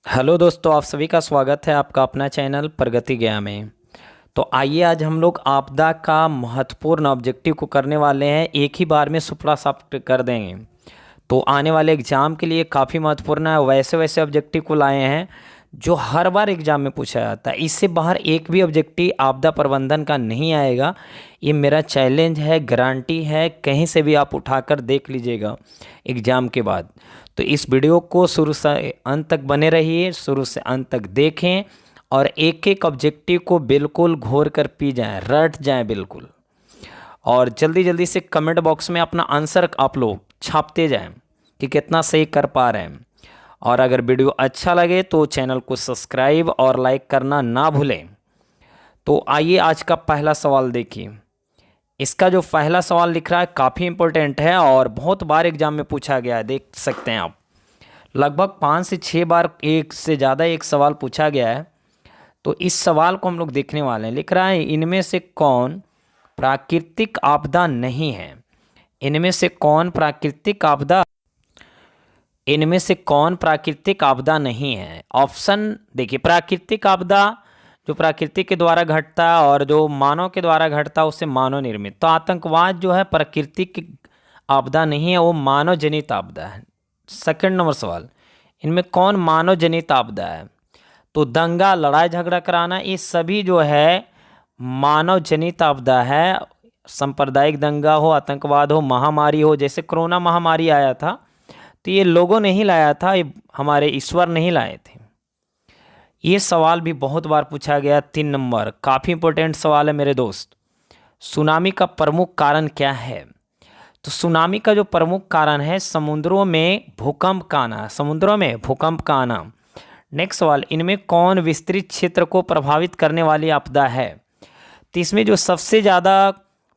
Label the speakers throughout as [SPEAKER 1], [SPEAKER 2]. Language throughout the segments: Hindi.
[SPEAKER 1] हेलो दोस्तों, आप सभी का स्वागत है आपका अपना चैनल प्रगति ज्ञान में। तो आइए आज हम लोग आपदा का महत्वपूर्ण ऑब्जेक्टिव को करने वाले हैं, एक ही बार में सुपड़ा साफ कर देंगे। तो आने वाले एग्ज़ाम के लिए काफ़ी महत्वपूर्ण है। वैसे वैसे ऑब्जेक्टिव को लाए हैं जो हर बार एग्ज़ाम में पूछा जाता है। इससे बाहर एक भी ऑब्जेक्टिव आपदा प्रबंधन का नहीं आएगा। ये मेरा चैलेंज है, गारंटी है, कहीं से भी आप उठाकर देख लीजिएगा एग्ज़ाम के बाद। तो इस वीडियो को शुरू से अंत तक बने रहिए, शुरू से अंत तक देखें और एक एक ऑब्जेक्टिव को बिल्कुल घोर कर पी जाएं, रट जाएं बिल्कुल। और जल्दी जल्दी से कमेंट बॉक्स में अपना आंसर आप लोग छापते जाएं कि कितना सही कर पा रहे हैं। और अगर वीडियो अच्छा लगे तो चैनल को सब्सक्राइब और लाइक करना ना भूलें। तो आइए आज का पहला सवाल देखिए। इसका जो पहला सवाल लिख रहा है काफ़ी इंपॉर्टेंट है और बहुत बार एग्जाम में पूछा गया है, देख सकते हैं आप। लगभग 5 से 6 बार एक से ज़्यादा एक सवाल पूछा गया है। तो इस सवाल को हम लोग देखने वाले हैं। लिख रहा है, इनमें से कौन प्राकृतिक आपदा नहीं है? इनमें से कौन प्राकृतिक आपदा इनमें से कौन प्राकृतिक आपदा नहीं है? ऑप्शन देखिए। प्राकृतिक आपदा जो प्रकृति के द्वारा घटता है और जो मानव के द्वारा घटता है उससे मानव निर्मित। तो आतंकवाद जो है प्राकृतिक आपदा नहीं है, वो मानव जनित आपदा है। सेकंड नंबर सवाल, इनमें कौन मानव जनित आपदा है? तो दंगा, लड़ाई झगड़ा कराना, ये सभी जो है मानव जनित आपदा है। सांप्रदायिक दंगा हो, आतंकवाद हो, महामारी हो, जैसे कोरोना महामारी आया था तो ये लोगों ने ही लाया था, ये हमारे ईश्वर नहीं लाए थे। ये सवाल भी बहुत बार पूछा गया। 3 नंबर काफ़ी इंपॉर्टेंट सवाल है मेरे दोस्त। सुनामी का प्रमुख कारण क्या है? तो सुनामी का जो प्रमुख कारण है समुद्रों में भूकंप का आना, समुद्रों में भूकंप का आना। नेक्स्ट सवाल, इनमें कौन विस्तृत क्षेत्र को प्रभावित करने वाली आपदा है? तो इसमें जो सबसे ज़्यादा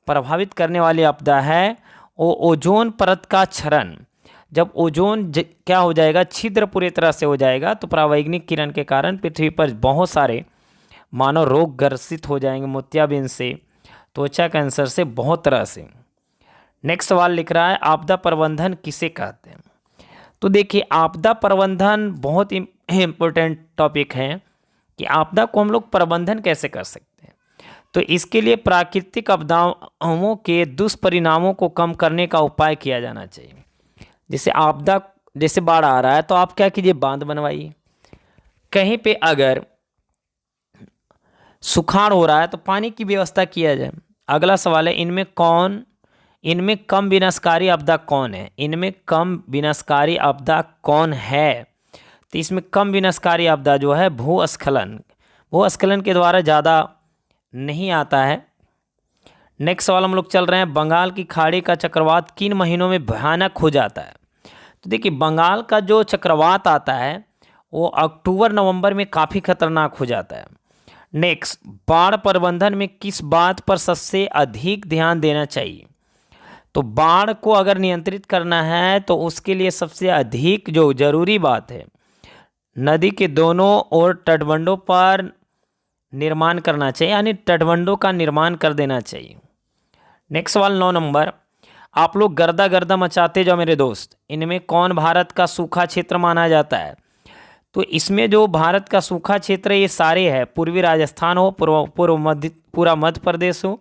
[SPEAKER 1] प्रभावित करने वाली आपदा है वो ओजोन परत का क्षरण। जब ओजोन क्या हो जाएगा, छिद्र पूरी तरह से हो जाएगा तो परावैंगनिक किरण के कारण पृथ्वी पर बहुत सारे मानव रोग ग्रसित हो जाएंगे, मोतियाबिंद से, त्वचा कैंसर से, बहुत तरह से। नेक्स्ट सवाल लिख रहा है, आपदा प्रबंधन किसे कहते हैं? तो देखिए, आपदा प्रबंधन बहुत इम्पोर्टेंट टॉपिक है कि आपदा को हम लोग प्रबंधन कैसे कर सकते हैं। तो इसके लिए प्राकृतिक आपदाओं के दुष्परिणामों को कम करने का उपाय किया जाना चाहिए। जैसे आपदा, जैसे बाढ़ आ रहा है तो आप क्या कीजिए, बांध बनवाइए। कहीं पे अगर सुखाड़ हो रहा है तो पानी की व्यवस्था किया जाए। अगला सवाल है, इनमें कम विनाशकारी आपदा कौन है? इनमें कम विनाशकारी आपदा कौन है? तो इसमें कम विनाशकारी आपदा जो है भूस्खलन, भूस्खलन के द्वारा ज़्यादा नहीं आता है। नेक्स्ट सवाल हम लोग चल रहे हैं, बंगाल की खाड़ी का चक्रवात किन महीनों में भयानक हो जाता है? तो देखिए, बंगाल का जो चक्रवात आता है वो अक्टूबर नवंबर में काफ़ी खतरनाक हो जाता है। नेक्स्ट, बाढ़ प्रबंधन में किस बात पर सबसे अधिक ध्यान देना चाहिए? तो बाढ़ को अगर नियंत्रित करना है तो उसके लिए सबसे अधिक जो जरूरी बात है, नदी के दोनों ओर तटबंधों पर निर्माण करना चाहिए, यानी तटबंधों का निर्माण कर देना चाहिए। नेक्स्ट सवाल 9 नंबर, आप लोग गर्दा गर्दा मचाते जाओ मेरे दोस्त। इनमें कौन भारत का सूखा क्षेत्र माना जाता है? तो इसमें जो भारत का सूखा क्षेत्र ये सारे है, पूर्वी राजस्थान हो, पूरा मध्य प्रदेश हो,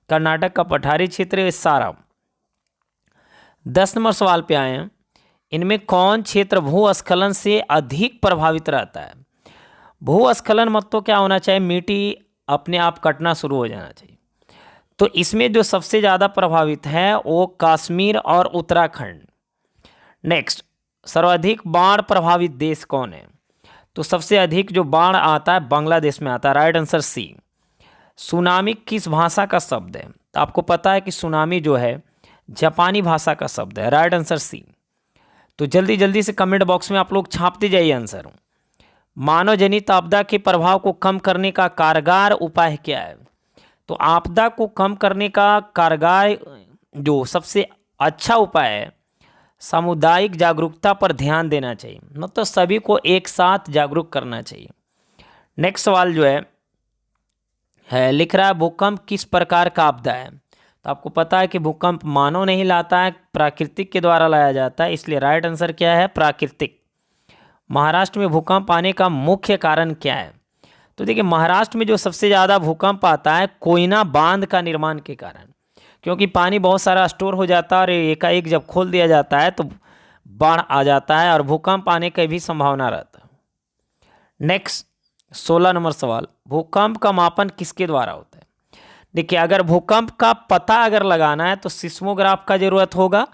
[SPEAKER 1] कर्नाटक का पठारी क्षेत्र, ये सारा। 10 नंबर सवाल पे आए हैं, इनमें कौन क्षेत्र भूस्खलन से अधिक प्रभावित रहता है? भूस्खलन मत तो क्या होना चाहिए, मिट्टी अपने आप कटना शुरू हो जाना चाहिए। तो इसमें जो सबसे ज़्यादा प्रभावित है वो कश्मीर और उत्तराखंड। नेक्स्ट, सर्वाधिक बाढ़ प्रभावित देश कौन है? तो सबसे अधिक जो बाढ़ आता है बांग्लादेश में आता है। राइट आंसर सी। सुनामी किस भाषा का शब्द है? तो आपको पता है कि सुनामी जो है जापानी भाषा का शब्द है। Right answer C. तो जल्दी जल्दी से कमेंट बॉक्स में आप लोग छापते जाइए आंसर। मानव जनित आपदा के प्रभाव को कम करने का कारगर उपाय क्या है? तो आपदा को कम करने का कारगर जो सबसे अच्छा उपाय है, सामुदायिक जागरूकता पर ध्यान देना चाहिए, मतलब सभी को एक साथ जागरूक करना चाहिए। नेक्स्ट सवाल जो है लिख रहा है, भूकंप किस प्रकार का आपदा है? तो आपको पता है कि भूकंप मानव नहीं लाता है, प्राकृतिक के द्वारा लाया जाता है, इसलिए राइट आंसर क्या है, प्राकृतिक। महाराष्ट्र में भूकंप आने का मुख्य कारण क्या है? तो देखिए, महाराष्ट्र में जो सबसे ज़्यादा भूकंप आता है कोयना बांध का निर्माण के कारण, क्योंकि पानी बहुत सारा स्टोर हो जाता है और एकाएक जब खोल दिया जाता है तो बाढ़ आ जाता है और भूकंप आने की भी संभावना रहता है। नेक्स्ट 16 नंबर सवाल, भूकंप का मापन किसके द्वारा होता है? देखिए, अगर भूकंप का पता अगर लगाना है तो सिस्मोग्राफ का जरूरत होगा।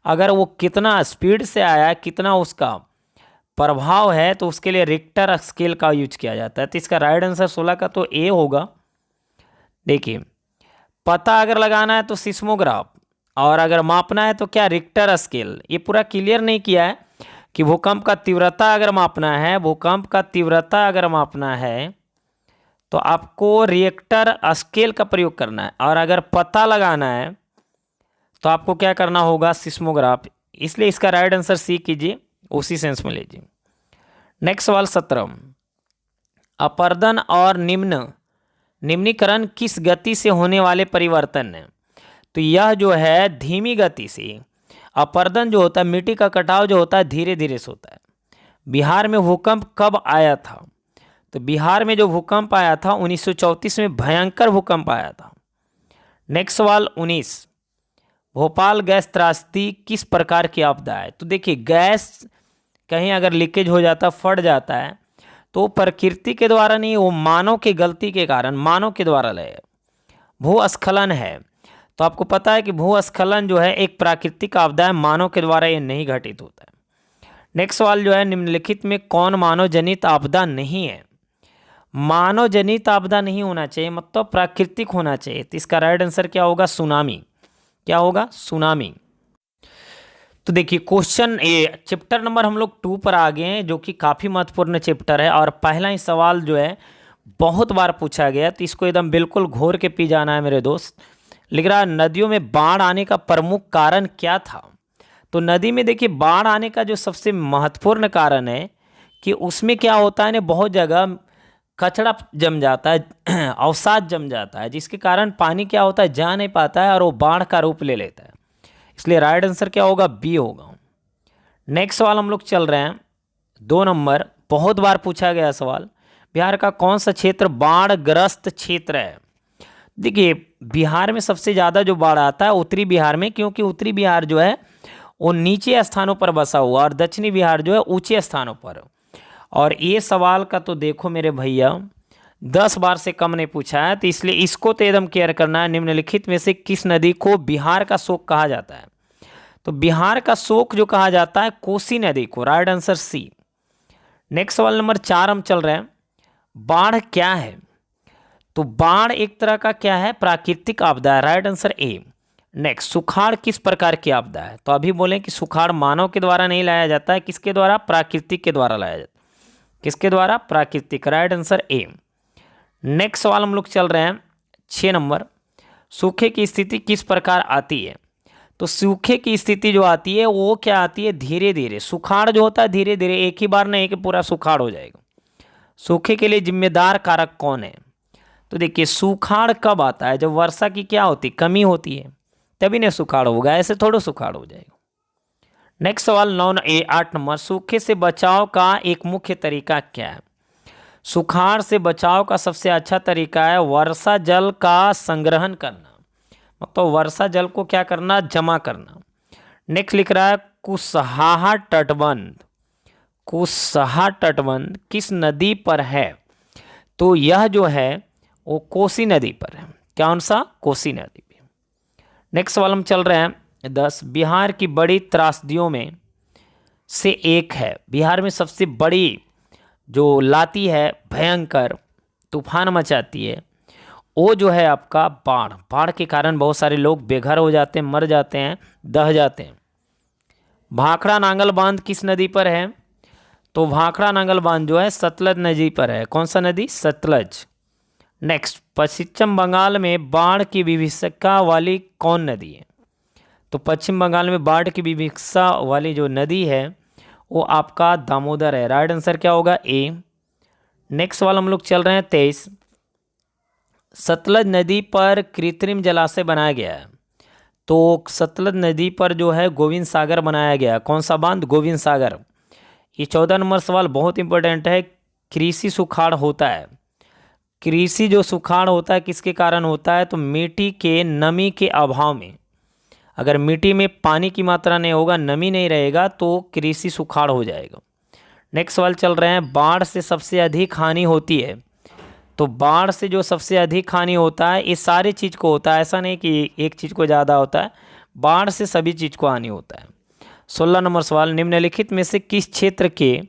[SPEAKER 1] अगर वो कितना स्पीड से आया है, कितना उसका प्रभाव है, तो उसके लिए रिक्टर स्केल का यूज किया जाता है। तो इसका राइट आंसर 16 का तो ए होगा। देखिए, पता अगर लगाना है तो सिस्मोग्राफ, और अगर मापना है तो क्या, रिक्टर स्केल। ये पूरा क्लियर नहीं किया है कि भूकंप का तीव्रता अगर मापना है, भूकंप का तीव्रता अगर मापना है तो आपको रिएक्टर स्केल का प्रयोग करना है, और अगर पता लगाना है तो आपको क्या करना होगा, सिस्मोग्राफ। इसलिए इसका राइट आंसर सी कीजिए, उसी सेंस में लीजिए। नेक्स्ट सवाल 17, अपर्दन और निम्नीकरण किस गति से होने वाले परिवर्तन है? तो यह जो है धीमी गति से। अपर्दन जो होता है, मिट्टी का कटाव जो होता है, धीरे धीरे से होता है। बिहार में भूकंप कब आया था? तो बिहार में जो भूकंप आया था 1934 में भयंकर भूकंप आया था। नेक्स्ट सवाल 19, भोपाल गैस त्रासदी किस प्रकार की आपदा है? तो देखिए, गैस कहीं अगर लीकेज हो जाता, फट जाता है, तो प्रकृति के द्वारा नहीं, वो मानव की गलती के कारण, मानव के द्वारा लगे, भूस्खलन है। तो आपको पता है कि भूस्खलन जो है एक प्राकृतिक आपदा है, मानव के द्वारा ये नहीं घटित होता है। नेक्स्ट सवाल जो है, निम्नलिखित में कौन मानव जनित आपदा नहीं है? मानव जनित आपदा नहीं होना चाहिए, मतलब प्राकृतिक होना चाहिए। तो इसका राइट आंसर क्या होगा, सुनामी। क्या होगा, सुनामी। तो देखिए, क्वेश्चन ए चैप्टर नंबर हम लोग 2 पर आ गए हैं, जो कि काफ़ी महत्वपूर्ण चैप्टर है, और पहला ही सवाल जो है बहुत बार पूछा गया, तो इसको एकदम बिल्कुल घोर के पी जाना है मेरे दोस्त। लिख रहा है, नदियों में बाढ़ आने का प्रमुख कारण क्या था? तो नदी में देखिए, बाढ़ आने का जो सबसे महत्वपूर्ण कारण है कि उसमें क्या होता है ना, बहुत जगह कचरा जम जाता है, अवसाद जम जाता है, जिसके कारण पानी क्या होता है, जा नहीं पाता है और वो बाढ़ का रूप ले लेता है। इसलिए राइट आंसर क्या होगा, बी होगा। नेक्स्ट सवाल हम लोग चल रहे हैं 2 नंबर, बहुत बार पूछा गया सवाल, बिहार का कौन सा क्षेत्र बाढ़ ग्रस्त क्षेत्र है? देखिए, बिहार में सबसे ज़्यादा जो बाढ़ आता है उत्तरी बिहार में, क्योंकि उत्तरी बिहार जो है वो नीचे स्थानों पर बसा हुआ, और दक्षिणी बिहार जो है ऊंचे स्थानों पर। और ये सवाल का तो देखो मेरे भैया 10 बार से कम नहीं पूछा है, तो इसलिए इसको तो एकदम केयर करना है। निम्नलिखित में से किस नदी को बिहार का शोक कहा जाता है? तो बिहार का शोक जो कहा जाता है, कोसी नदी को। Right answer C. नेक्स्ट सवाल नंबर 4 हम चल रहे हैं, बाढ़ क्या है? तो बाढ़ एक तरह का क्या है, प्राकृतिक आपदा है। Right answer A. नेक्स्ट, सुखाड़ किस प्रकार की आपदा है? तो अभी बोलें कि सुखाड़ मानव के द्वारा नहीं लाया जाता है, किसके द्वारा, प्राकृतिक के द्वारा लाया जाता है। किसके द्वारा, प्राकृतिक। Right answer A. नेक्स्ट सवाल हम लोग चल रहे हैं 6 नंबर, सूखे की स्थिति किस प्रकार आती है? तो सूखे की स्थिति जो आती है वो क्या आती है, धीरे धीरे। सुखाड़ जो होता है धीरे धीरे, एक ही बार नहीं कि पूरा सुखाड़ हो जाएगा। सूखे के लिए जिम्मेदार कारक कौन है? तो देखिए, सुखाड़ कब आता है, जब वर्षा की क्या होती, कमी होती है, तभी नहीं सुखाड़ होगा, ऐसे थोड़ा सुखाड़ हो जाएगा। नेक्स्ट सवाल 8 नंबर, सूखे से बचाव का एक मुख्य तरीका क्या है? सुखाड़ से बचाव का सबसे अच्छा तरीका है वर्षा जल का संग्रहण करना, मतलब वर्षा जल को क्या करना, जमा करना। नेक्स्ट लिख रहा है, कुसहा तटबंध। कुसहा तटबंध किस नदी पर है? तो यह जो है वो कोसी नदी पर है। कौन सा, कोसी नदी पे। नेक्स्ट सवाल हम चल रहे हैं 10, बिहार की बड़ी त्रासदियों में से एक है, बिहार में सबसे बड़ी जो लाती है, भयंकर तूफान मचाती है, वो जो है आपका बाढ़। बाढ़ के कारण बहुत सारे लोग बेघर हो जाते हैं, मर जाते हैं, दह जाते हैं। भाखड़ा नांगल बांध किस नदी पर है? तो भाखड़ा नांगल बांध जो है सतलज नदी पर है। कौन सा नदी, सतलज। नेक्स्ट, पश्चिम बंगाल में बाढ़ की विभीषिका वाली कौन नदी है? तो पश्चिम बंगाल में बाढ़ की विभीषिका वाली जो नदी है वो आपका दामोदर है। राइट आंसर क्या होगा, ए। नेक्स्ट सवाल हम लोग चल रहे हैं 23, सतलज नदी पर कृत्रिम जलाशय बनाया गया है। तो सतलज नदी पर जो है गोविंद सागर बनाया गया है। कौन सा बांध, गोविंद सागर। ये 14 नंबर सवाल बहुत इंपॉर्टेंट है। कृषि सुखाड़ होता है, कृषि जो सुखाड़ होता है किसके कारण होता है, तो मिट्टी के नमी के अभाव में। अगर मिट्टी में पानी की मात्रा नहीं होगा, नमी नहीं रहेगा, तो कृषि सुखाड़ हो जाएगा। नेक्स्ट सवाल चल रहे हैं, बाढ़ से सबसे अधिक हानि होती है। तो बाढ़ से जो सबसे अधिक हानि होता है, ये सारी चीज़ को होता है, ऐसा नहीं कि एक चीज़ को ज़्यादा होता है, बाढ़ से सभी चीज़ को हानि होता है। 16 नंबर सवाल, निम्नलिखित में से किस क्षेत्र के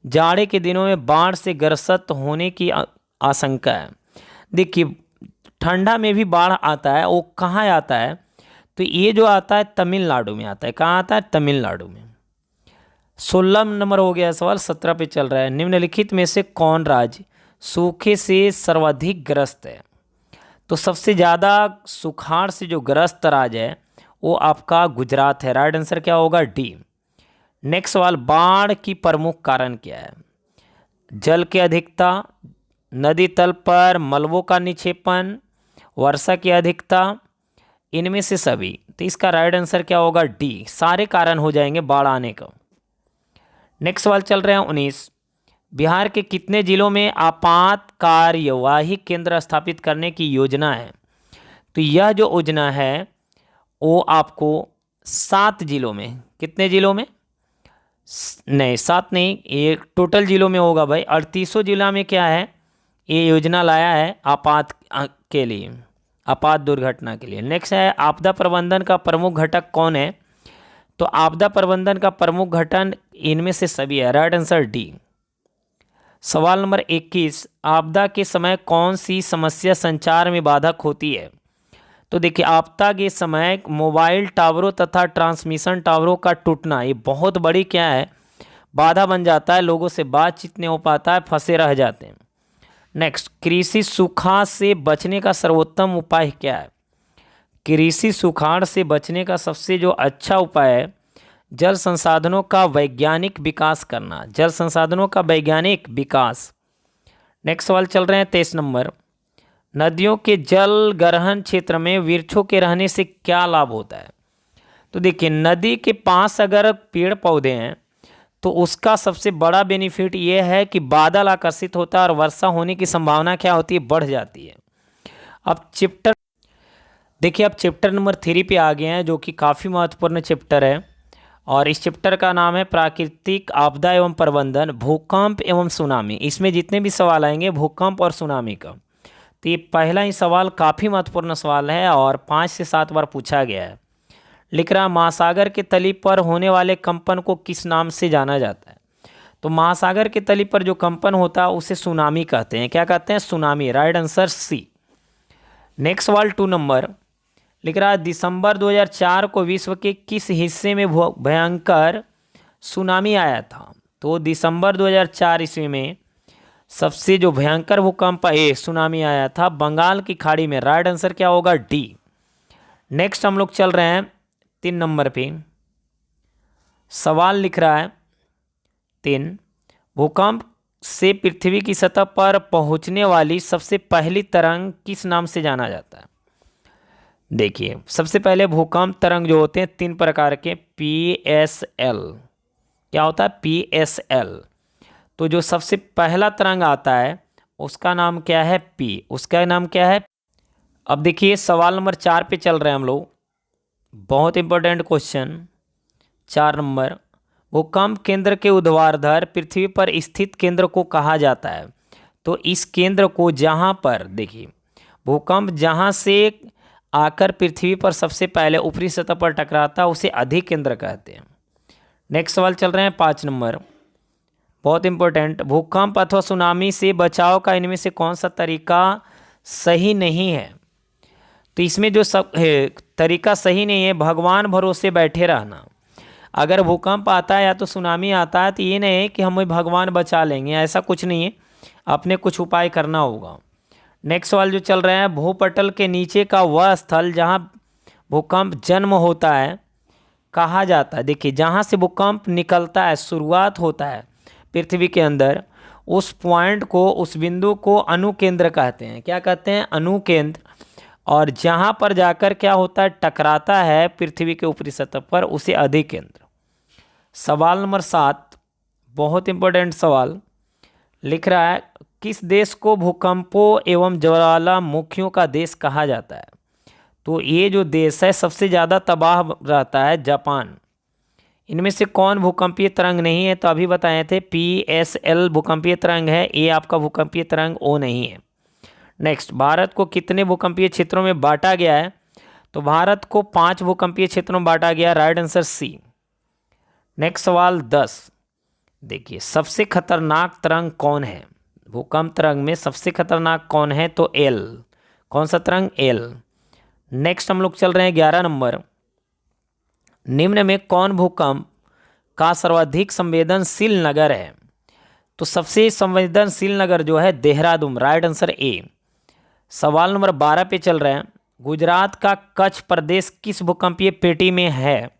[SPEAKER 1] जाड़े के दिनों में बाढ़ से ग्रस्त होने की आशंका है। देखिए, ठंडा में भी बाढ़ आता है, वो कहाँ आता है, तो ये जो आता है तमिलनाडु में आता है। कहाँ आता है, तमिलनाडु में। 16 नंबर हो गया सवाल। 17 पे चल रहा है, निम्नलिखित में से कौन राज्य सूखे से सर्वाधिक ग्रस्त है। तो सबसे ज़्यादा सुखाड़ से जो ग्रस्त राज्य है वो आपका गुजरात है। राइट आंसर क्या होगा, डी। नेक्स्ट सवाल, बाढ़ की प्रमुख कारण क्या है। जल की अधिकता, नदी तल पर मलबों का निक्षेपण, वर्षा की अधिकता, इनमें से सभी। तो इसका राइट आंसर क्या होगा, डी। सारे कारण हो जाएंगे बाढ़ आने का। नेक्स्ट सवाल चल रहे हैं 19, बिहार के कितने जिलों में आपात कार्यवाही केंद्र स्थापित करने की योजना है। तो यह जो योजना है वो आपको 7 जिलों में, कितने जिलों में, नहीं 7 नहीं, ये टोटल जिलों में होगा भाई। 3800 जिला में क्या है, ये योजना लाया है आपात के लिए, आपात दुर्घटना के लिए। नेक्स्ट है, आपदा प्रबंधन का प्रमुख घटक कौन है। तो आपदा प्रबंधन का प्रमुख घटक इनमें से सभी है। Right answer D. सवाल नंबर 21, आपदा के समय कौन सी समस्या संचार में बाधक होती है। तो देखिए, आपदा के समय मोबाइल टावरों तथा ट्रांसमिशन टावरों का टूटना, ये बहुत बड़ी क्या है, बाधा बन जाता है। लोगों से बातचीत नहीं हो पाता है, फंसे रह जाते हैं। नेक्स्ट, कृषि सूखा से बचने का सर्वोत्तम उपाय क्या है। कृषि सुखाड़ से बचने का सबसे जो अच्छा उपाय है, जल संसाधनों का वैज्ञानिक विकास करना, जल संसाधनों का वैज्ञानिक विकास। नेक्स्ट सवाल चल रहे हैं 23 नंबर, नदियों के जल ग्रहण क्षेत्र में वृक्षों के रहने से क्या लाभ होता है। तो देखिए, नदी के पास अगर पेड़ पौधे हैं तो उसका सबसे बड़ा बेनिफिट ये है कि बादल आकर्षित होता है और वर्षा होने की संभावना क्या होती है, बढ़ जाती है। अब चैप्टर देखिए, अब चैप्टर नंबर 3 पे आ गए हैं, जो कि काफ़ी महत्वपूर्ण चैप्टर है। और इस चैप्टर का नाम है प्राकृतिक आपदा एवं प्रबंधन, भूकंप एवं सुनामी। इसमें जितने भी सवाल आएंगे भूकंप और सुनामी का, तो ये पहला ही सवाल काफ़ी महत्वपूर्ण सवाल है और 5 से 7 बार पूछा गया है। लिख रहा, महासागर के तली पर होने वाले कंपन को किस नाम से जाना जाता है। तो महासागर के तली पर जो कंपन होता है उसे सुनामी कहते हैं। क्या कहते हैं, tsunami. Right answer C. Next सवाल 2 नंबर, लिख रहा है, दिसंबर 2004 को विश्व के किस हिस्से में भयंकर सुनामी आया था। तो दिसंबर 2004 ईस्वी में सबसे जो भयंकर भूकंप सुनामी आया था बंगाल की खाड़ी में। राइट आंसर क्या होगा, डी। नेक्स्ट हम लोग चल रहे हैं 3 नंबर पे, सवाल लिख रहा है 3, भूकंप से पृथ्वी की सतह पर पहुंचने वाली सबसे पहली तरंग किस नाम से जाना जाता है। देखिए, सबसे पहले भूकंप तरंग जो होते हैं 3 प्रकार के, PSL। क्या होता है, PSL। तो जो सबसे पहला तरंग आता है उसका नाम क्या है, P। उसका नाम क्या है। अब देखिए, सवाल नंबर 4 पे चल रहे हैं हम लोग, बहुत इंपॉर्टेंट क्वेश्चन। 4 नंबर, भूकंप केंद्र के ऊर्ध्वाधर पृथ्वी पर स्थित केंद्र को कहा जाता है। तो इस केंद्र को जहाँ पर, देखिए, भूकंप जहाँ से आकर पृथ्वी पर सबसे पहले ऊपरी सतह पर टकराता है उसे अधिक केंद्र कहते हैं। नेक्स्ट सवाल चल रहे हैं 5 नंबर, बहुत इंपॉर्टेंट, भूकंप अथवा सुनामी से बचाव का इनमें से कौन सा तरीका सही नहीं है। तो इसमें जो सब तरीका सही नहीं है, भगवान भरोसे बैठे रहना। अगर भूकंप आता है या तो सुनामी आता है तो ये नहीं है कि हमें भगवान बचा लेंगे, ऐसा कुछ नहीं है, अपने कुछ उपाय करना होगा। नेक्स्ट सवाल जो चल रहे हैं, भूपटल के नीचे का वह स्थल जहां भूकंप जन्म होता है कहा जाता है। देखिए, जहां से भूकंप निकलता है, शुरुआत होता है पृथ्वी के अंदर, उस पॉइंट को, उस बिंदु को अनुकेंद्र कहते हैं। क्या कहते हैं, अनुकेंद्र। और जहां पर जाकर क्या होता है, टकराता है पृथ्वी के ऊपरी सतह पर, उसे अधिकेंद्र। सवाल नंबर 7, बहुत इंपॉर्टेंट सवाल लिख रहा है, किस देश को भूकंपों एवं ज्वालामुखियों का देश कहा जाता है? तो ये जो देश है सबसे ज़्यादा तबाह रहता है जापान। इनमें से कौन भूकंपीय तरंग नहीं है? तो अभी बताए थे PSL भूकंपीय तरंग है, ये आपका भूकंपीय तरंग ओ नहीं है। नेक्स्ट, भारत को कितने भूकंपीय क्षेत्रों में बांटा गया है? तो भारत को 5 भूकंपीय क्षेत्रों में बांटा गया। Right answer C. नेक्स्ट सवाल 10, देखिए सबसे खतरनाक तरंग कौन है? भूकंप तरंग में सबसे खतरनाक कौन है? तो एल। कौन सा तरंग? एल। नेक्स्ट हम लोग चल रहे हैं 11 नंबर, निम्न में कौन भूकंप का सर्वाधिक संवेदनशील नगर है? तो सबसे संवेदनशील नगर जो है देहरादून। Right answer A. सवाल नंबर 12 पे चल रहे हैं, गुजरात का कच्छ प्रदेश किस भूकंपीय पेटी में है?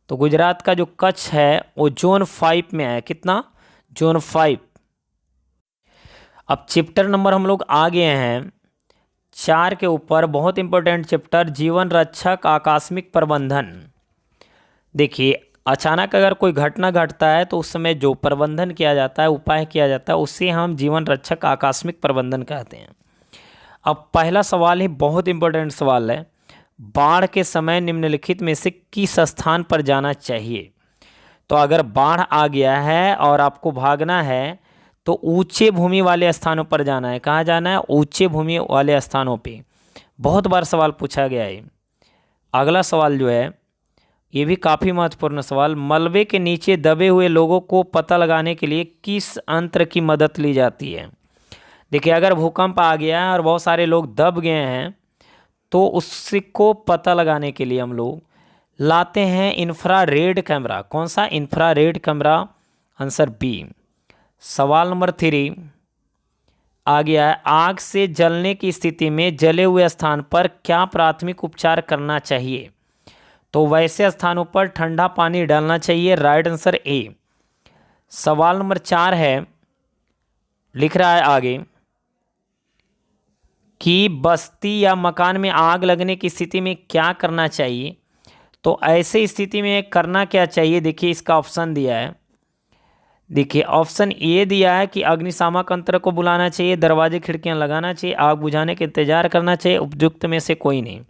[SPEAKER 1] तो गुजरात का जो कच्छ है वो जोन 5 में है। कितना? जोन 5। अब चैप्टर नंबर हम लोग आ गए हैं 4 के ऊपर, बहुत इंपॉर्टेंट चैप्टर, जीवन रक्षक आकस्मिक प्रबंधन। देखिए अचानक अगर कोई घटना घटता है तो उस समय जो प्रबंधन किया जाता है, उपाय किया जाता है, उसे हम जीवन रक्षक आकस्मिक प्रबंधन कहते हैं। अब पहला सवाल ही बहुत इंपॉर्टेंट सवाल है, बाढ़ के समय निम्नलिखित में से किस स्थान पर जाना चाहिए? तो अगर बाढ़ आ गया है और आपको भागना है तो ऊंचे भूमि वाले स्थानों पर जाना है। कहाँ जाना है? ऊंचे भूमि वाले स्थानों पे। बहुत बार सवाल पूछा गया है। अगला सवाल जो है ये भी काफ़ी महत्वपूर्ण सवाल, मलबे के नीचे दबे हुए लोगों को पता लगाने के लिए किस यंत्र की मदद ली जाती है? देखिए अगर भूकंप आ गया है और बहुत सारे लोग दब गए हैं तो उसको पता लगाने के लिए हम लोग लाते हैं इंफ्रारेड कैमरा। कौन सा? Infrared camera. Answer B. सवाल नंबर 3 आ गया है, आग से जलने की स्थिति में जले हुए स्थान पर क्या प्राथमिक उपचार करना चाहिए? तो वैसे स्थानों पर ठंडा पानी डालना चाहिए। Right answer A. सवाल नंबर 4 है, लिख रहा है आगे कि बस्ती या मकान में आग लगने की स्थिति में क्या करना चाहिए? तो ऐसे स्थिति में करना क्या चाहिए? देखिए इसका ऑप्शन दिया है। देखिए ऑप्शन ए दिया है कि अग्निशामक यंत्र को बुलाना चाहिए, दरवाजे खिड़कियां लगाना चाहिए, आग बुझाने का इंतजार करना चाहिए, उपयुक्त में से कोई नहीं।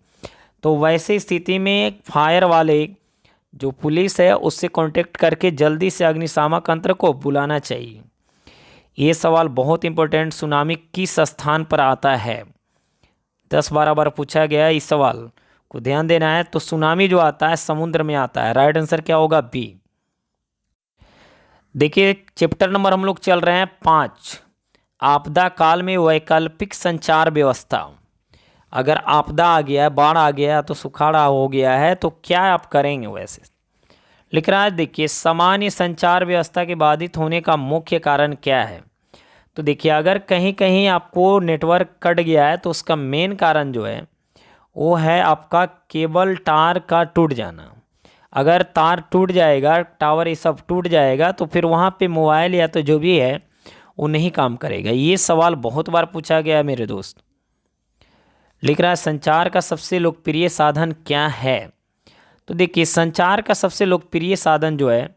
[SPEAKER 1] तो वैसे स्थिति में फायर वाले जो पुलिस है उससे कांटेक्ट करके जल्दी से अग्निशामक यंत्र को बुलाना चाहिए। ये सवाल बहुत इंपॉर्टेंट, सुनामी किस स्थान पर आता है? 10-12 बार पूछा गया है, इस सवाल को ध्यान देना है। तो सुनामी जो आता है समुद्र में आता है। राइट आंसर क्या होगा? बी। देखिए चैप्टर नंबर हम लोग चल रहे हैं 5, आपदा काल में वैकल्पिक संचार व्यवस्था। अगर आपदा आ गया है, बाढ़ आ गया है, तो सुखाड़ा हो गया है, तो क्या आप करेंगे? वैसे लिख रहा है, देखिए सामान्य संचार व्यवस्था के बाधित होने का मुख्य कारण क्या है? तो देखिए अगर कहीं कहीं आपको नेटवर्क कट गया है तो उसका मेन कारण जो है वो है आपका केबल टार का टूट जाना। अगर तार टूट जाएगा, टावर ये सब टूट जाएगा, तो फिर वहाँ पे मोबाइल या तो जो भी है वो नहीं काम करेगा। ये सवाल बहुत बार पूछा गया है मेरे दोस्त। लिख रहा है संचार का सबसे लोकप्रिय साधन क्या है? तो देखिए संचार का सबसे लोकप्रिय साधन जो है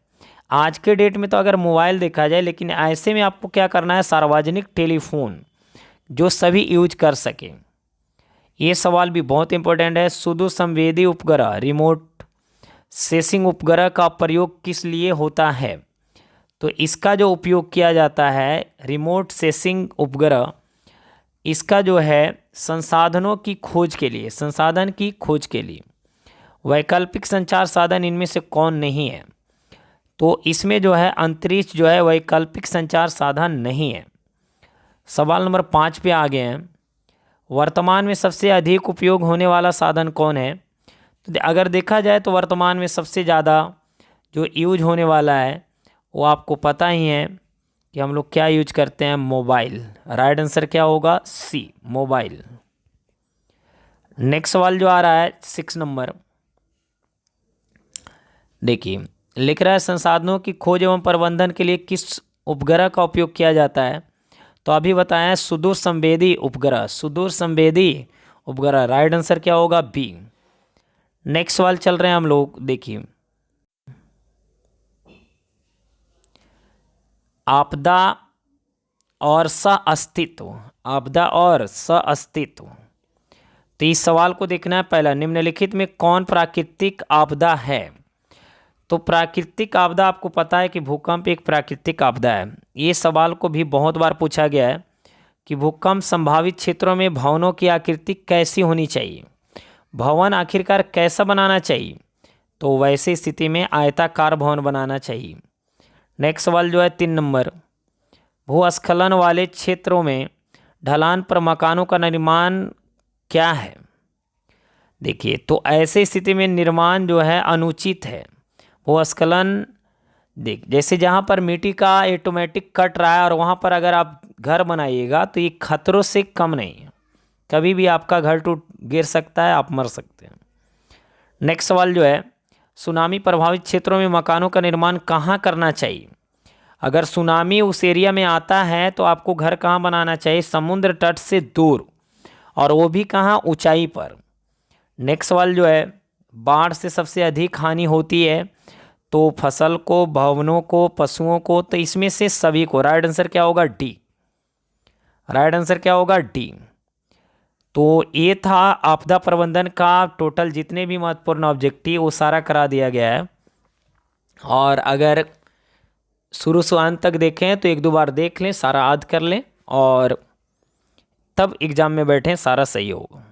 [SPEAKER 1] आज के डेट में तो अगर मोबाइल देखा जाए, लेकिन ऐसे में आपको क्या करना है? सार्वजनिक टेलीफोन जो सभी यूज कर सके। ये सवाल भी बहुत इंपॉर्टेंट है। सुदूर संवेदी उपग्रह रिमोट सेंसिंग उपग्रह का प्रयोग किस लिए होता है? तो इसका जो उपयोग किया जाता है रिमोट सेंसिंग उपग्रह, इसका जो है संसाधनों की खोज के लिए, संसाधन की खोज के लिए। वैकल्पिक संचार साधन इनमें से कौन नहीं है? तो इसमें जो है अंतरिक्ष जो है वैकल्पिक संचार साधन नहीं है। सवाल नंबर 5 पे आ गए हैं, वर्तमान में सबसे अधिक उपयोग होने वाला साधन कौन है? तो अगर देखा जाए तो वर्तमान में सबसे ज़्यादा जो यूज होने वाला है वो आपको पता ही है कि हम लोग क्या यूज करते हैं? मोबाइल। राइट आंसर क्या होगा? सी, मोबाइल। नेक्स्ट सवाल जो आ रहा है 6 नंबर, देखिए लिख रहा है संसाधनों की खोज एवं प्रबंधन के लिए किस उपग्रह का उपयोग किया जाता है? तो अभी बताया सुदूर संवेदी उपग्रह, सुदूर संवेदी उपग्रह। राइट आंसर क्या होगा? बी। नेक्स्ट सवाल चल रहे हैं हम लोग, देखिए आपदा और सह-अस्तित्व, आपदा और सह-अस्तित्व। तो इस सवाल को देखना है। पहला, निम्नलिखित में कौन प्राकृतिक आपदा है? तो प्राकृतिक आपदा आपको पता है कि भूकंप एक प्राकृतिक आपदा है। ये सवाल को भी बहुत बार पूछा गया है कि भूकंप संभावित क्षेत्रों में भवनों की आकृति कैसी होनी चाहिए, भवन आखिरकार कैसा बनाना चाहिए। तो वैसी स्थिति में आयताकार भवन बनाना चाहिए। नेक्स्ट सवाल जो है 3 नंबर, भूस्खलन वाले क्षेत्रों में ढलान पर मकानों का निर्माण क्या है? देखिए, तो ऐसे स्थिति में निर्माण जो है अनुचित है। भूस्खलन, देख जैसे जहाँ पर मिट्टी का ऑटोमेटिक कट रहा है और वहाँ पर अगर आप घर बनाइएगा तो ये खतरों से कम नहीं है। कभी भी आपका घर टूट गिर सकता है, आप मर सकते हैं। नेक्स्ट सवाल जो है, सुनामी प्रभावित क्षेत्रों में मकानों का निर्माण कहाँ करना चाहिए? अगर सुनामी उस एरिया में आता है तो आपको घर कहाँ बनाना चाहिए? समुद्र तट से दूर, और वो भी कहाँ? ऊंचाई पर। नेक्स्ट सवाल जो है, बाढ़ से सबसे अधिक हानि होती है तो फसल को, भवनों को, पशुओं को, तो इसमें से सभी को। राइट आंसर क्या होगा? डी। राइट आंसर क्या होगा? डी। तो ये था आपदा प्रबंधन का टोटल जितने भी महत्वपूर्ण ऑब्जेक्टिव वो सारा करा दिया गया है। और अगर शुरू से अंत तक देखें तो 1-2 बार देख लें, सारा याद कर लें और तब एग्जाम में बैठें, सारा सही होगा।